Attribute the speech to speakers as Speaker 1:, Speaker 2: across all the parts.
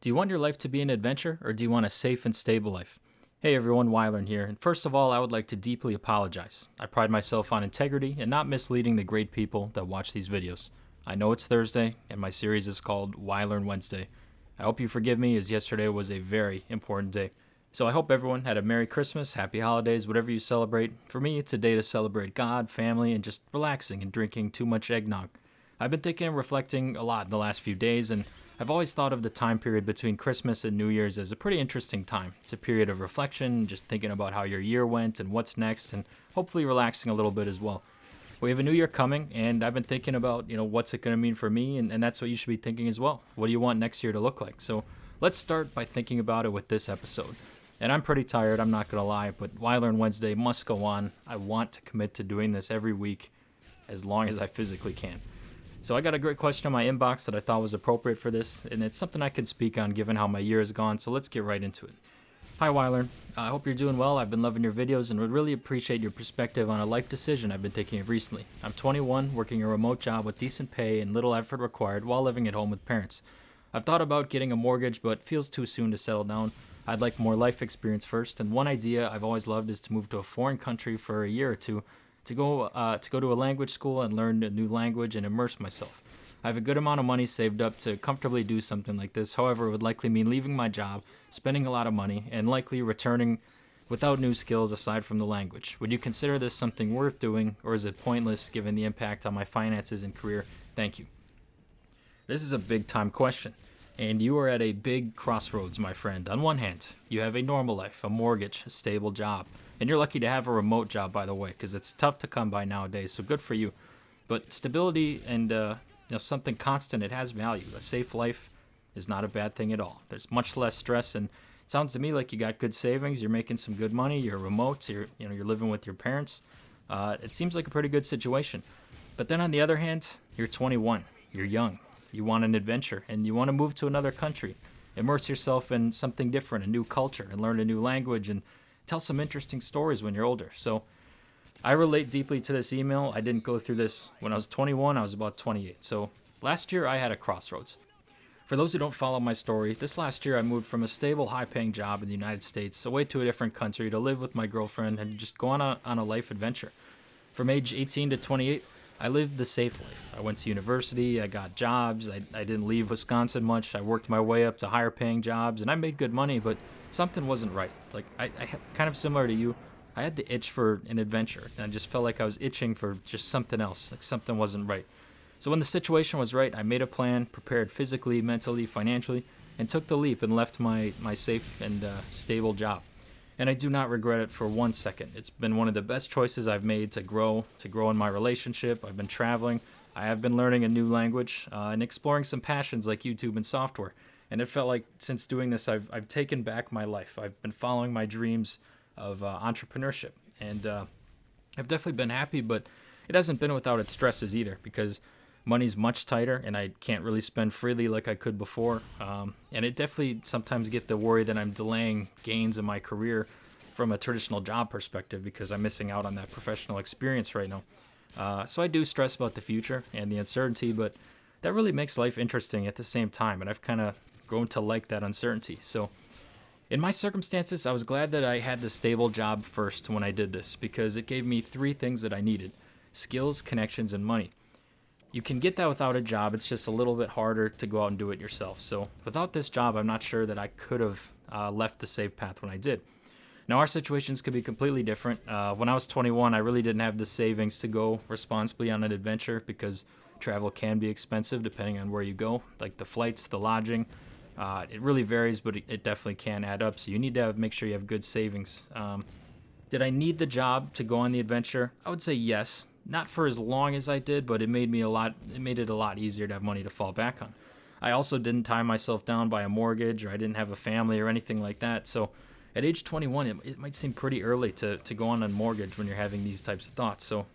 Speaker 1: Do you want your life to be an adventure, or do you want a safe and stable life? Hey everyone, WhyLearn here, and first of all, I would like to deeply apologize. I pride myself on integrity and not misleading the great people that watch these videos. I know it's Thursday, and my series is called WhyLearn Wednesday. I hope you forgive me, as yesterday was a very important day. So I hope everyone had a Merry Christmas, Happy Holidays, whatever you celebrate. For me, it's a day to celebrate God, family, and just relaxing and drinking too much eggnog. I've been thinking and reflecting a lot in the last few days, and I've always thought of the time period between Christmas and New Year's as a pretty interesting time. It's a period of reflection, just thinking about how your year went and what's next, and hopefully relaxing a little bit as well. We have a new year coming, and I've been thinking about, what's it going to mean for me, and that's what you should be thinking as well. What do you want next year to look like? So let's start by thinking about it with this episode. And I'm pretty tired, I'm not going to lie, but WhyLearn Wednesday must go on. I want to commit to doing this every week as long as I physically can. So I got a great question in my inbox that I thought was appropriate for this, and it's something I could speak on given how my year has gone, so let's get right into it. Hi WhyLearn, I hope you're doing well. I've been loving your videos and would really appreciate your perspective on a life decision I've been thinking of recently. I'm 21, working a remote job with decent pay and little effort required while living at home with parents. I've thought about getting a mortgage, but feels too soon to settle down. I'd like more life experience first, and one idea I've always loved is to move to a foreign country for a year or two to go to a language school and learn a new language and immerse myself. I have a good amount of money saved up to comfortably do something like this. However, it would likely mean leaving my job, spending a lot of money, and likely returning without new skills aside from the language. Would you consider this something worth doing, or is it pointless given the impact on my finances and career? Thank you. This is a big time question, and you are at a big crossroads, my friend. On one hand, you have a normal life, a mortgage, a stable job, and you're lucky to have a remote job, by the way, because it's tough to come by nowadays, so good for you. But stability and something constant, it has value. A safe life is not a bad thing at all. There's much less stress, and it sounds to me like you got good savings, you're making some good money, you're remote, you're living with your parents. It seems like a pretty good situation. But then on the other hand, you're 21, you're young, you want an adventure, and you want to move to another country, immerse yourself in something different, a new culture, and learn a new language, and tell some interesting stories when you're older. So I relate deeply to this email. I didn't go through this when I was 21, I was about 28. So last year I had a crossroads. For those who don't follow my story, this last year I moved from a stable, high-paying job in the United States away to a different country to live with my girlfriend and just go on a life adventure. From age 18 to 28, I lived the safe life. I went to university, I got jobs, I didn't leave Wisconsin much, I worked my way up to higher paying jobs, and I made good money, but something wasn't right. Like, I kind of similar to you, I had the itch for an adventure, and I just felt like I was itching for just something else, like something wasn't right. So when the situation was right, I made a plan, prepared physically, mentally, financially, and took the leap and left my safe and stable job. And I do not regret it for 1 second. It's been one of the best choices I've made to grow in my relationship. I've been traveling. I have been learning a new language and exploring some passions like YouTube and software. And it felt like since doing this, I've taken back my life. I've been following my dreams of entrepreneurship. And I've definitely been happy, but it hasn't been without its stresses either, because money's much tighter and I can't really spend freely like I could before. And it definitely sometimes get the worry that I'm delaying gains in my career from a traditional job perspective because I'm missing out on that professional experience right now. So I do stress about the future and the uncertainty, but that really makes life interesting at the same time. And I've kind of grown to like that uncertainty. So in my circumstances, I was glad that I had the stable job first when I did this, because it gave me 3 things that I needed: skills, connections, and money. You can get that without a job. It's just a little bit harder to go out and do it yourself. So without this job, I'm not sure that I could have left the safe path when I did. Now, our situations could be completely different. When I was 21, I really didn't have the savings to go responsibly on an adventure, because travel can be expensive depending on where you go, like the flights, the lodging. It really varies, but it definitely can add up. So you need to make sure you have good savings. Did I need the job to go on the adventure? I would say yes. Not for as long as I did, but it made it a lot easier to have money to fall back on. I also didn't tie myself down by a mortgage, or I didn't have a family or anything like that. So at age 21, it might seem pretty early to go on a mortgage when you're having these types of thoughts. So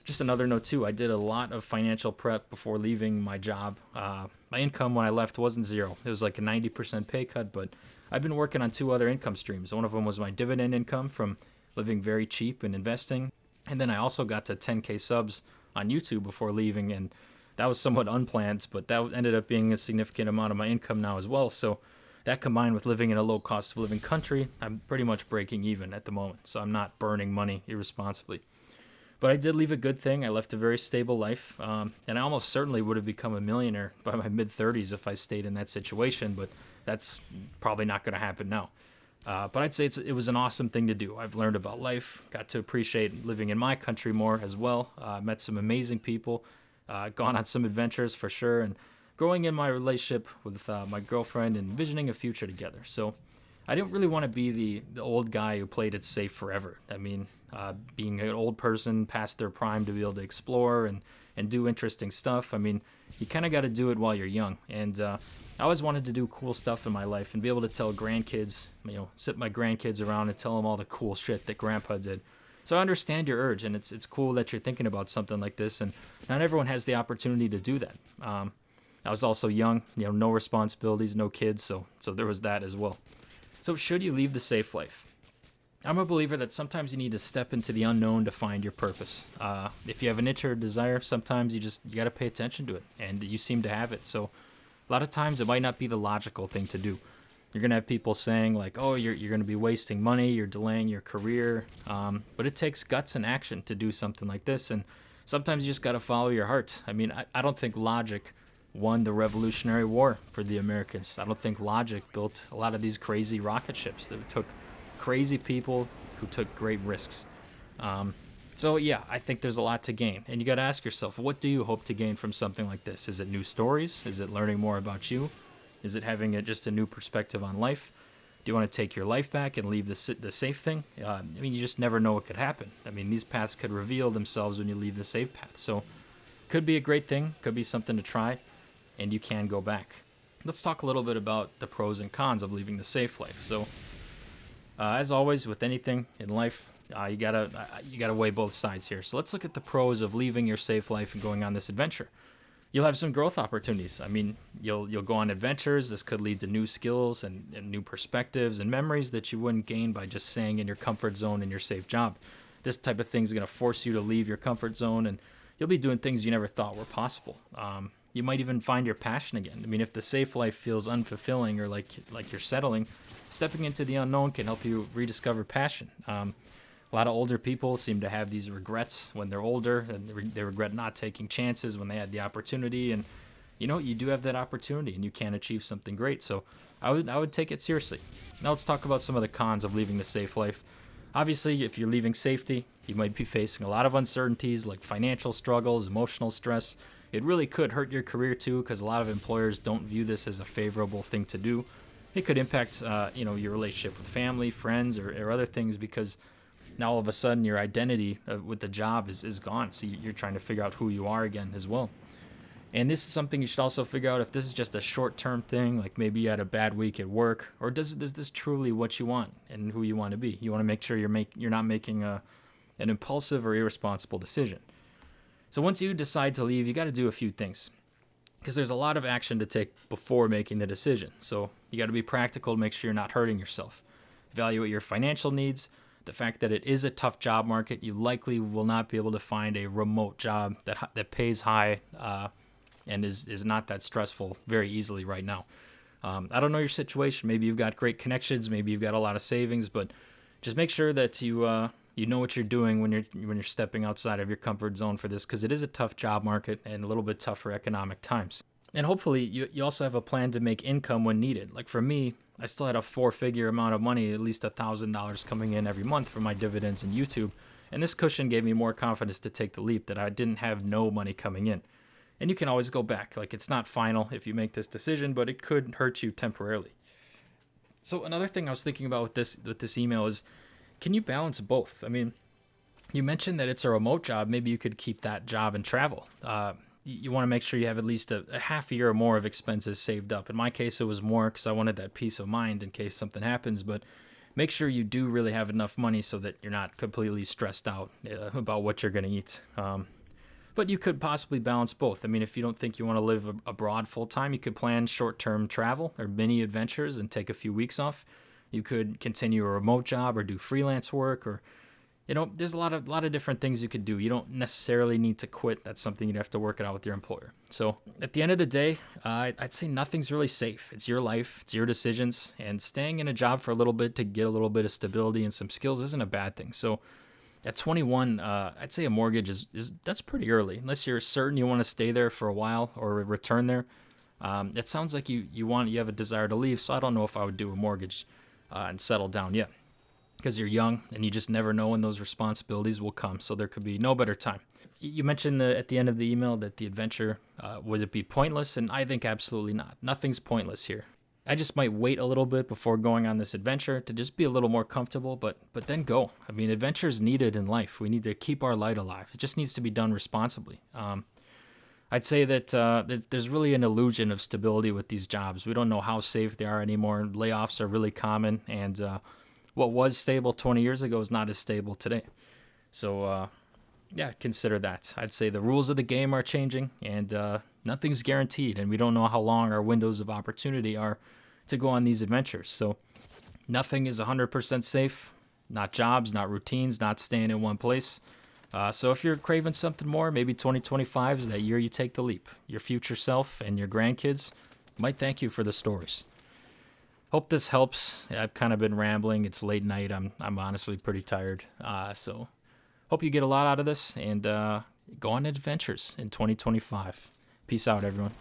Speaker 1: just another note too, I did a lot of financial prep before leaving my job. My income when I left wasn't zero. It was like a 90% pay cut, but I've been working on 2 other income streams. One of them was my dividend income from living very cheap and investing. And then I also got to 10K subs on YouTube before leaving, and that was somewhat unplanned, but that ended up being a significant amount of my income now as well. So that combined with living in a low cost of living country, I'm pretty much breaking even at the moment. So I'm not burning money irresponsibly. But I did leave a good thing. I left a very stable life, and I almost certainly would have become a millionaire by my mid-30s if I stayed in that situation, but that's probably not going to happen now. But I'd say it was an awesome thing to do. I've learned about life, got to appreciate living in my country more as well, met some amazing people, gone on some adventures for sure, and growing in my relationship with my girlfriend and envisioning a future together. So I didn't really want to be the old guy who played it safe forever. I mean, being an old person past their prime to be able to explore and do interesting stuff. I mean, you kind of got to do it while you're young. And I always wanted to do cool stuff in my life and be able to tell grandkids, sit my grandkids around and tell them all the cool shit that grandpa did. So I understand your urge, and it's cool that you're thinking about something like this, and not everyone has the opportunity to do that. I was also young, no responsibilities, no kids, so there was that as well. So should you leave the safe life? I'm a believer that sometimes you need to step into the unknown to find your purpose. If you have an itch or a desire, sometimes you got to pay attention to it, and you seem to have it. So a lot of times it might not be the logical thing to do. You're going to have people saying like, oh, you're going to be wasting money, you're delaying your career. But it takes guts and action to do something like this, and sometimes you just got to follow your heart. I mean, I don't think logic won the Revolutionary War for the Americans. I don't think logic built a lot of these crazy rocket ships. That took crazy people who took great risks. So yeah, I think there's a lot to gain. And you got to ask yourself, what do you hope to gain from something like this? Is it new stories? Is it learning more about you? Is it having just a new perspective on life? Do you want to take your life back and leave the safe thing? I mean, you just never know what could happen. I mean, these paths could reveal themselves when you leave the safe path. So could be a great thing, could be something to try, and you can go back. Let's talk a little bit about the pros and cons of leaving the safe life. So as always with anything in life, you gotta weigh both sides here. So let's look at the pros of leaving your safe life and going on this adventure. You'll have some growth opportunities. I mean, you'll go on adventures. This could lead to new skills and new perspectives and memories that you wouldn't gain by just staying in your comfort zone in your safe job. This type of thing is going to force you to leave your comfort zone, and you'll be doing things you never thought were possible. You might even find your passion again. I mean, if the safe life feels unfulfilling or like you're settling, stepping into the unknown can help you rediscover passion. A lot of older people seem to have these regrets when they're older, and they regret not taking chances when they had the opportunity. And you do have that opportunity, and you can achieve something great. So I would take it seriously. Now let's talk about some of the cons of leaving the safe life. Obviously, if you're leaving safety, you might be facing a lot of uncertainties like financial struggles, emotional stress. It really could hurt your career too, because a lot of employers don't view this as a favorable thing to do. It could impact your relationship with family, friends, or other things, because now all of a sudden your identity with the job is gone. So you're trying to figure out who you are again as well. And this is something you should also figure out if this is just a short-term thing, like maybe you had a bad week at work, or is this truly what you want and who you want to be? You want to make sure you're not making an impulsive or irresponsible decision. So once you decide to leave, you got to do a few things, because there's a lot of action to take before making the decision. So you got to be practical to make sure you're not hurting yourself. Evaluate your financial needs. The fact that it is a tough job market, you likely will not be able to find a remote job that pays high and is not that stressful very easily right now. I don't know your situation. Maybe you've got great connections. Maybe you've got a lot of savings, but just make sure that you know what you're doing when you're stepping outside of your comfort zone for this, because it is a tough job market and a little bit tougher economic times. And hopefully you also have a plan to make income when needed. Like for me, I still had a 4-figure amount of money, at least $1,000 coming in every month for my dividends in YouTube. And this cushion gave me more confidence to take the leap that I didn't have no money coming in. And you can always go back. Like, it's not final if you make this decision, but it could hurt you temporarily. So another thing I was thinking about with this email is, can you balance both? I mean, you mentioned that it's a remote job. Maybe you could keep that job and travel. You want to make sure you have at least a half a year or more of expenses saved up. In my case, it was more because I wanted that peace of mind in case something happens. But make sure you do really have enough money so that you're not completely stressed out about what you're going to eat. But you could possibly balance both. I mean, if you don't think you want to live abroad full time, you could plan short-term travel or mini adventures and take a few weeks off. You could continue a remote job or do freelance work, or there's a lot of different things you could do. You don't necessarily need to quit. That's something you'd have to work it out with your employer. So at the end of the day, I'd say nothing's really safe. It's your life, it's your decisions, and staying in a job for a little bit to get a little bit of stability and some skills isn't a bad thing. So at 21, I'd say a mortgage is that's pretty early, unless you're certain you want to stay there for a while or return there. It sounds like you have a desire to leave, so I don't know if I would do a mortgage and settle down yet, because you're young and you just never know when those responsibilities will come. So there could be no better time. You mentioned at the end of the email that the adventure, would it be pointless? And I think absolutely not. Nothing's pointless here. I just might wait a little bit before going on this adventure to just be a little more comfortable, but then go. I mean, adventure is needed in life. We need to keep our light alive. It just needs to be done responsibly. I'd say that there's really an illusion of stability with these jobs. We don't know how safe they are anymore. Layoffs are really common, and what was stable 20 years ago is not as stable today. So, yeah, consider that. I'd say the rules of the game are changing, and nothing's guaranteed, and we don't know how long our windows of opportunity are to go on these adventures. So nothing is 100% safe, not jobs, not routines, not staying in one place. So if you're craving something more, maybe 2025 is that year you take the leap. Your future self and your grandkids might thank you for the stories. Hope this helps. I've kind of been rambling. It's late night. I'm honestly pretty tired. So hope you get a lot out of this, and go on adventures in 2025. Peace out, everyone.